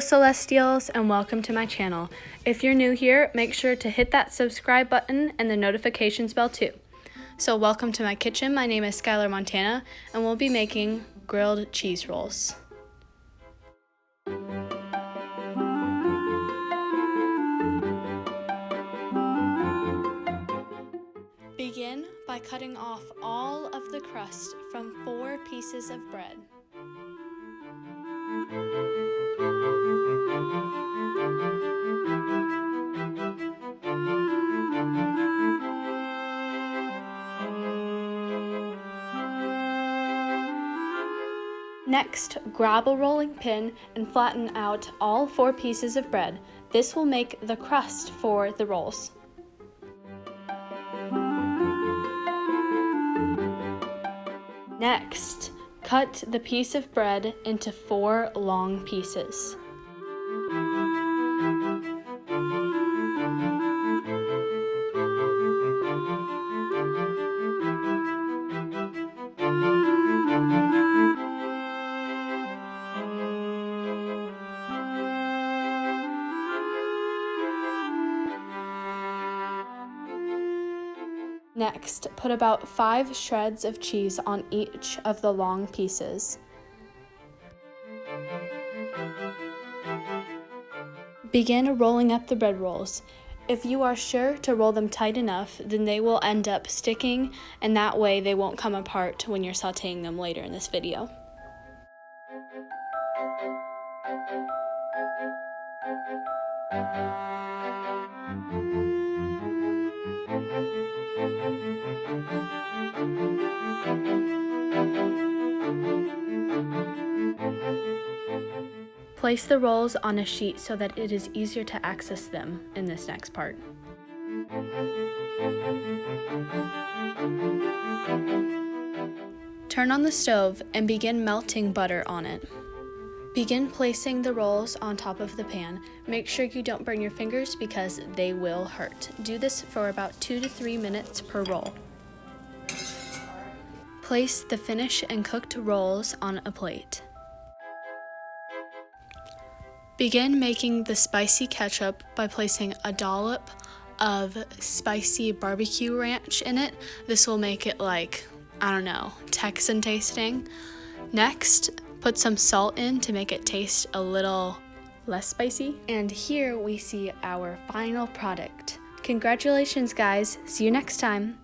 Celestials, and welcome to my channel. If you're new here, make sure to hit that subscribe button and the notifications bell too. So welcome to my kitchen. My name is Skylar Montana, and we'll be making grilled cheese rolls. Begin by cutting off all of the crust from 4 pieces of bread. Next, grab a rolling pin and flatten out all 4 pieces of bread. This will make the crust for the rolls. Next, cut the piece of bread into 4 long pieces. Next, put about 5 shreds of cheese on each of the long pieces. Begin rolling up the bread rolls. If you are sure to roll them tight enough, then they will end up sticking, and that way they won't come apart when you're sauteing them later in this video. Place the rolls on a sheet so that it is easier to access them in this next part. Turn on the stove and begin melting butter on it. Begin placing the rolls on top of the pan. Make sure you don't burn your fingers because they will hurt. Do this for about 2 to 3 minutes per roll. Place the finished and cooked rolls on a plate. Begin making the spicy ketchup by placing a dollop of spicy barbecue ranch in it. This will make it like, I don't know, Texan tasting. Next, put some salt in to make it taste a little less spicy. And here we see our final product. Congratulations, guys. See you next time.